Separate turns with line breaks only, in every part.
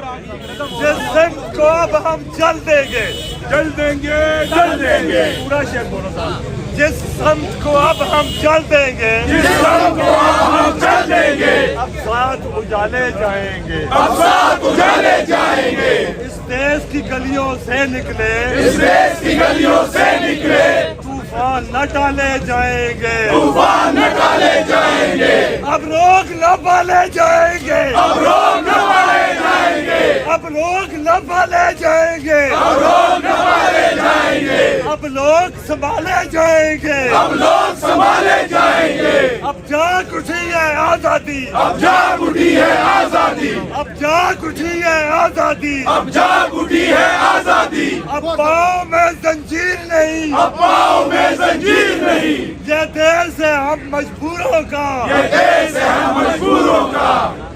जिस सिंध को अब हम जल देंगे,
जल देंगे, जल देंगे।
पूरा शेर बोलो साहब। जिस संत को अब हम जल देंगे,
जिस संत को अब हम जल देंगे,
अब साथ उजाले जाएंगे,
अब साथ उजाले जाएंगे।
इस देश की गलियों से निकले,
इस देश की गलियों से निकले,
तूफान न टाले जाएंगे,
तूफान न टाले जाएंगे।
अब रोक न पाले जाएंगे,
अब रोक न पाले जाएंगे,
अब लोग न पाले जाएंगे,
अब रोक न पाले जाएंगे,
अब लोग संभाले जाएंगे,
अब लोग संभाले जाएंगे।
अब जाग उठी है आजादी,
अब जाग उठी है आजादी,
अब जाग उठी है आजादी,
अब जाग उठी है आजादी।
अब पाँव में जंजीर नहीं,
अब पाँव में जंजीर नहीं,
ये देश है हम मजबूरों का,
ये देश है हम मजबूरों का।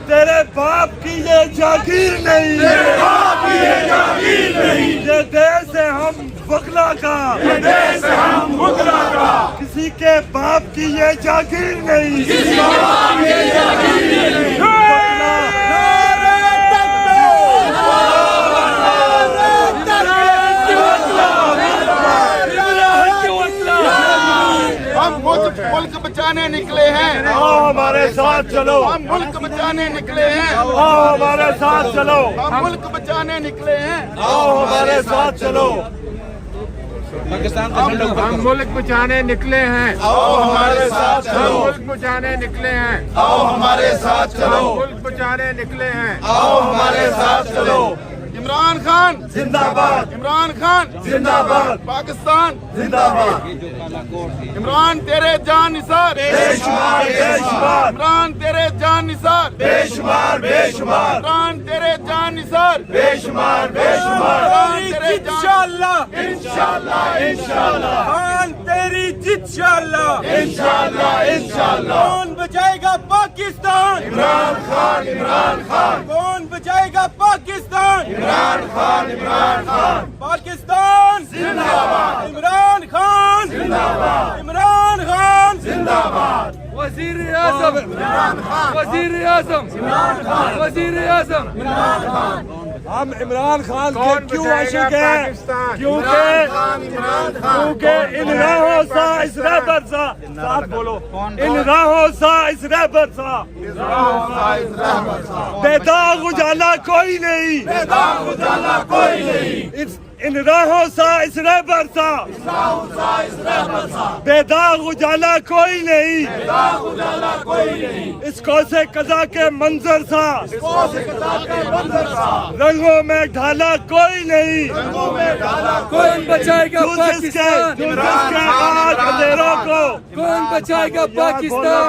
तेरे बाप की ये जागीर नहीं,
तेरे बाप की ये जागीर नहीं,
ये देश है हम बगला का,
ये देश है हम मुगला का।
किसी के बाप की ये जागीर नहीं,
किसी का बाप ये जागीर नहीं।
हम मुल्क बचाने निकले हैं,
आओ हमारे साथ चलो,
हम मुल्क बचाने निकले हैं,
आओ हमारे साथ चलो,
हम मुल्क बचाने निकले हैं,
आओ हमारे साथ चलो,
हम मुल्क बचाने निकले हैं,
आओ हमारे साथ
हम
चलो,
मुल्क बचाने निकले हैं,
आओ हमारे साथ चलो,
मुल्क बचाने निकले हैं।
आओ हमारे साथ चलो।
इमरान खान
जिंदाबाद,
इमरान खान
जिंदाबाद,
पाकिस्तान
जिंदाबाद,
इमरान तेरे जान निसार,
बेशुमार बेशुमार,
इमरान तेरे जान निसार,
बेशुमार बेशुमार,
इमरान तेरे जान निसार,
बेशुमार बेशुमार।
इमरान तेरे जान
इंशाअल्लाह
इंशाअल्लाह इंशाअल्लाह
खान तेरी जित इंशाअल्लाह,
इंशाअल्लाह इंशाअल्लाह।
कौन बचाएगा पाकिस्तान,
इमरान खान, इमरान खान,
कौन बचाएगा पाकिस्तान,
इमरान खान, इमरान खान।
पाकिस्तान
जिंदाबाद,
इमरान खान,
जिंदाबाद,
इमरान खान,
जिंदाबाद।
वजीर आजम इमरान खान, वजीर आजम इमरान खान, वजीर आजम इमरान खान। हम इमरान खान के क्यों आशिक हैं? क्योंकि इन राहों सा इस रहबर सा, साथ बोलो, इन राहों सा इस रहबर सा, बेदाग उजाला कोई नहीं,
बेदाग उजाला कोई नहीं,
इन राहों सा इस रहबर सा, बेदाग उजाला कोई नहीं,
बेदाग उजाला कोई नहीं।
इसको से कजा के मंजर सा,
इसको से कजा के मंजर सा,
रंगों में ढाला कोई नहीं,
रंगों में डाला
कौन बचाएगा पाकिस्तान, जिसके आज अंधेरों को, कौन बचाएगा पाकिस्तान,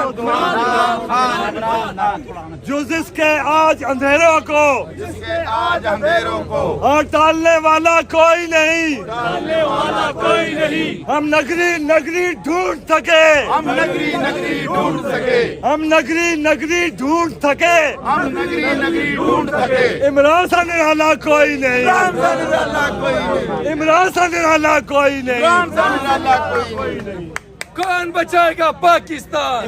जो जिसके आज अंधेरों को,
जिसके आज अंधेरों को
और डालने वाला कोई नहीं,
डालने वाला कोई नहीं।
हम नगरी नगरी ढूंढ सके,
हम नगरी नगरी ढूंढ सके,
हम नगरी नगरी ढूंढ सके,
हम नगरी नगरी ढूंढ सके।
इमरान सा निराला कोई नहीं,
अल्लाह कोई नहीं,
इमरान सा निराला कोई नहीं,
अल्लाह कोई नहीं।
कौन बचाएगा पाकिस्तान।